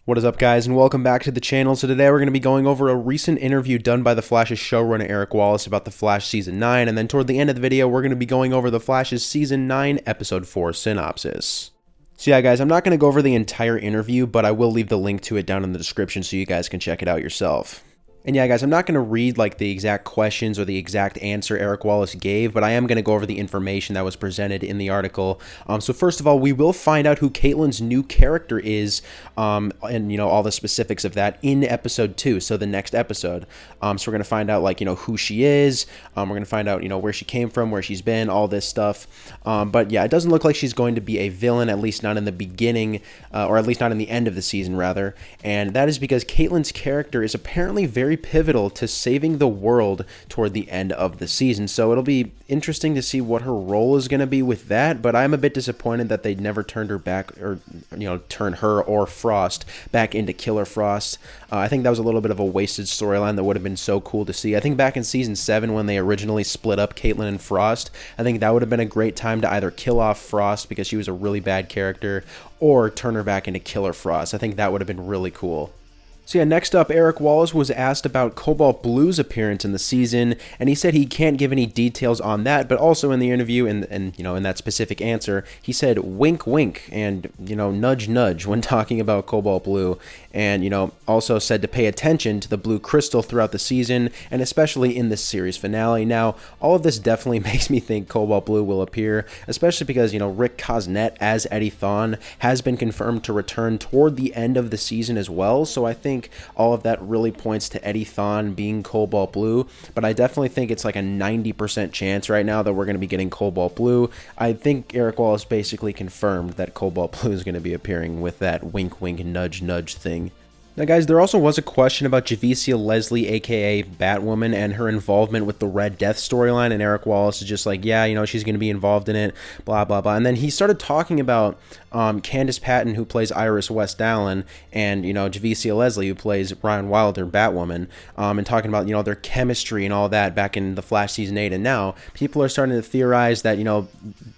What is up, guys, and welcome back to the channel. So today we're going to be going over a recent interview done by The Flash's showrunner Eric Wallace about The Flash Season 9, and then toward the end of the video we're going to be going over The Flash's Season 9 Episode 4 synopsis. So yeah, guys, I'm not going to go over the entire interview, but I will leave the link to it down in the description so you guys can check it out yourself. And yeah, guys, I'm not going to read like the exact questions or the exact answer Eric Wallace gave, but I am going to go over the information that was presented in the article. So first of all, we will find out who Caitlyn's new character is, and all the specifics of that in episode 2, so the next episode. So we're going to find out who she is. We're going to find out where she came from, where she's been, all this stuff. But yeah, it doesn't look like she's going to be a villain, at least not in the beginning, or at least not in the end of the season rather. And that is because Caitlyn's character is apparently very pivotal to saving the world toward the end of the season. So it'll be interesting to see what her role is going to be with that, but I'm a bit disappointed that they never turned her back, or turn her or Frost back into Killer Frost. I think that was a little bit of a wasted storyline that would have been so cool to see. I think back in season 7 when they originally split up Caitlyn and Frost, I think that would have been a great time to either kill off Frost because she was a really bad character, or turn her back into Killer Frost. I think that would have been really cool. So yeah, next up, Eric Wallace was asked about Cobalt Blue's appearance in the season, and he said he can't give any details on that, but also in the interview and in that specific answer, he said wink wink and nudge nudge when talking about Cobalt Blue, and also said to pay attention to the blue crystal throughout the season, and especially in this series finale. Now, all of this definitely makes me think Cobalt Blue will appear, especially because Rick Cosnett as Eddie Thon has been confirmed to return toward the end of the season as well, so I think all of that really points to Eddie Thon being Cobalt Blue, but I definitely think it's like a 90% chance right now that we're going to be getting Cobalt Blue. I think Eric Wallace basically confirmed that Cobalt Blue is going to be appearing with that wink wink nudge nudge thing. Now guys, there also was a question about Javicia Leslie, aka Batwoman, and her involvement with the Red Death storyline, and Eric Wallace is just like, yeah, she's going to be involved in it, blah, blah, blah. And then he started talking about Candice Patton, who plays Iris West Allen, and, Javicia Leslie, who plays Ryan Wilder, Batwoman, and talking about, their chemistry and all that back in The Flash Season 8. And now people are starting to theorize that,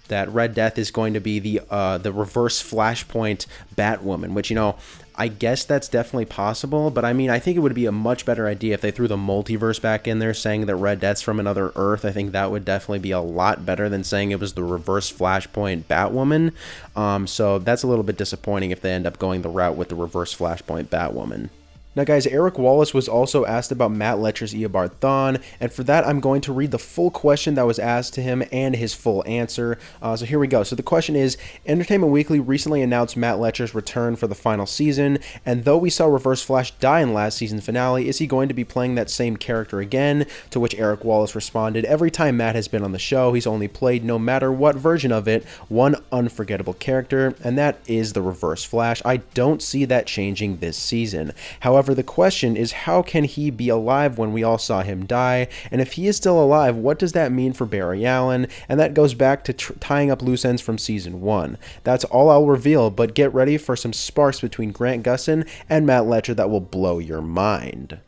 that Red Death is going to be the reverse Flashpoint Batwoman, which, I guess that's definitely possible, but I mean, I think it would be a much better idea if they threw the multiverse back in there, saying that Red Death's from another Earth. I think that would definitely be a lot better than saying it was the reverse Flashpoint Batwoman. So that's a little bit disappointing if they end up going the route with the reverse Flashpoint Batwoman. Now guys, Eric Wallace was also asked about Matt Letscher's Eobard Thawne, and for that I'm going to read the full question that was asked to him and his full answer. So here we go. So the question is, Entertainment Weekly recently announced Matt Letscher's return for the final season, and though we saw Reverse Flash die in last season's finale, is he going to be playing that same character again? To which Eric Wallace responded, every time Matt has been on the show, he's only played, no matter what version of it, one unforgettable character, and that is the Reverse Flash. I don't see that changing this season. However, the question is, how can he be alive when we all saw him die? And if he is still alive, what does that mean for Barry Allen? And that goes back to tying up loose ends from season 1. That's all I'll reveal, but get ready for some sparks between Grant Gustin and Matt Letscher that will blow your mind.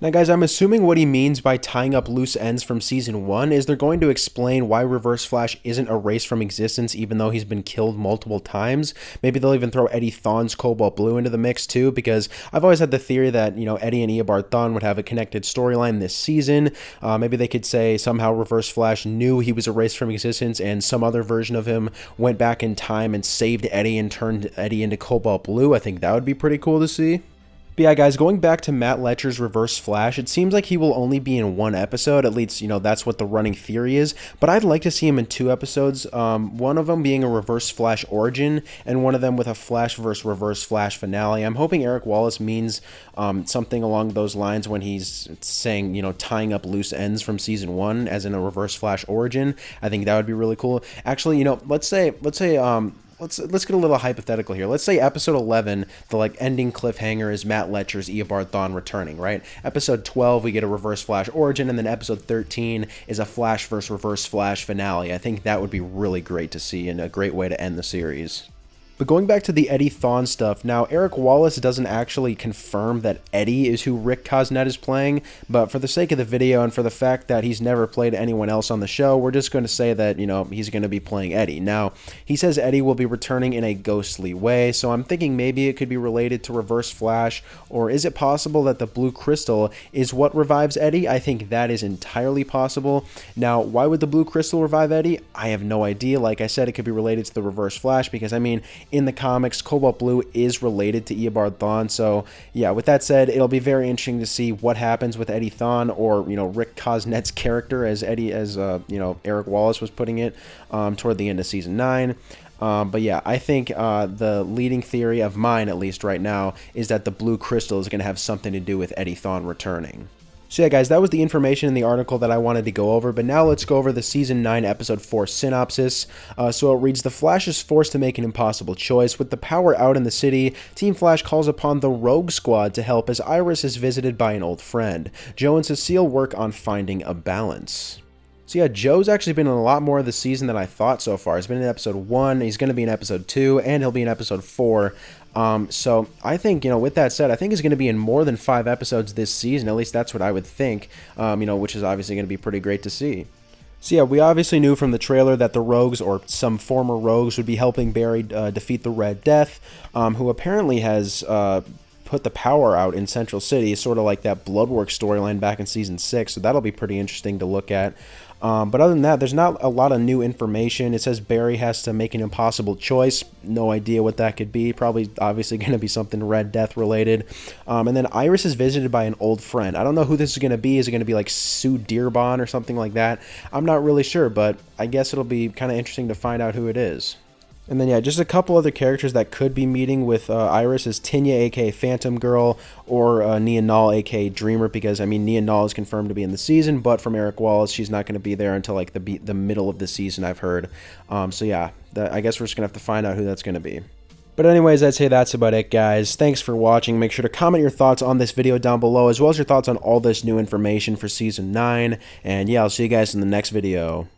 Now guys, I'm assuming what he means by tying up loose ends from season 1 is they're going to explain why Reverse Flash isn't erased from existence even though he's been killed multiple times. Maybe they'll even throw Eddie Thawne's Cobalt Blue into the mix too, because I've always had the theory that, Eddie and Eobard Thawne would have a connected storyline this season. Maybe they could say somehow Reverse Flash knew he was erased from existence and some other version of him went back in time and saved Eddie and turned Eddie into Cobalt Blue. I think that would be pretty cool to see. But yeah, guys, going back to Matt Letscher's Reverse Flash, it seems like he will only be in one episode. At least, that's what the running theory is. But I'd like to see him in 2 episodes, one of them being a Reverse Flash origin, and one of them with a Flash vs. Reverse Flash finale. I'm hoping Eric Wallace means something along those lines when he's saying, tying up loose ends from season 1, as in a Reverse Flash origin. I think that would be really cool. Actually, let's say let's get a little hypothetical here. Let's say episode 11, the ending cliffhanger is Matt Letscher's Eobard Thawne returning, right? Episode 12, we get a Reverse Flash origin, and then episode 13 is a Flash vs. Reverse Flash finale. I think that would be really great to see and a great way to end the series. But going back to the Eddie Thon stuff, now Eric Wallace doesn't actually confirm that Eddie is who Rick Cosnet is playing, but for the sake of the video and for the fact that he's never played anyone else on the show, we're just going to say that, you know, he's going to be playing Eddie. Now, he says Eddie will be returning in a ghostly way, so I'm thinking maybe it could be related to Reverse Flash, or is it possible that the blue crystal is what revives Eddie? I think that is entirely possible. Now, why would the blue crystal revive Eddie? I have no idea. Like I said, it could be related to the Reverse Flash, because, I mean, in the comics, Cobalt Blue is related to Eobard Thawne. So yeah, with that said, it'll be very interesting to see what happens with Eddie Thawne, or, you know, Rick Cosnet's character, as you know, Eric Wallace was putting it, toward the end of season 9. But yeah, I think the leading theory of mine, at least right now, is that the blue crystal is going to have something to do with Eddie Thawne returning. So yeah, guys, that was the information in the article that I wanted to go over, but now let's go over the Season 9, Episode 4 synopsis. So it reads, the Flash is forced to make an impossible choice. With the power out in the city, Team Flash calls upon the Rogue Squad to help as Iris is visited by an old friend. Joe and Cecile work on finding a balance. So yeah, Joe's actually been in a lot more of the season than I thought so far. He's been in episode 1, he's going to be in episode 2, and he'll be in episode 4. So I think, you know, with that said, I think he's going to be in more than 5 episodes this season. At least that's what I would think, you know, which is obviously going to be pretty great to see. So yeah, we obviously knew from the trailer that the Rogues, or some former Rogues, would be helping Barry defeat the Red Death, who apparently has put the power out in Central City, sort of like that Bloodworks storyline back in season 6, so that'll be pretty interesting to look at. But other than that, there's not a lot of new information. It says Barry has to make an impossible choice. No idea what that could be. Probably, obviously, going to be something Red Death related. And then Iris is visited by an old friend. I don't know who this is going to be. Is it going to be like Sue Dearborn or something like that? I'm not really sure, but I guess it'll be kind of interesting to find out who it is. And then, yeah, just a couple other characters that could be meeting with Iris is Tinya, a.k.a. Phantom Girl, or Nia Nal, a.k.a. Dreamer, because, I mean, Nia Nal is confirmed to be in the season, but from Eric Wallace, she's not going to be there until, like, the middle of the season, I've heard. So, yeah, I guess we're just going to have to find out who that's going to be. But anyways, I'd say that's about it, guys. Thanks for watching. Make sure to comment your thoughts on this video down below, as well as your thoughts on all this new information for Season 9. And, yeah, I'll see you guys in the next video.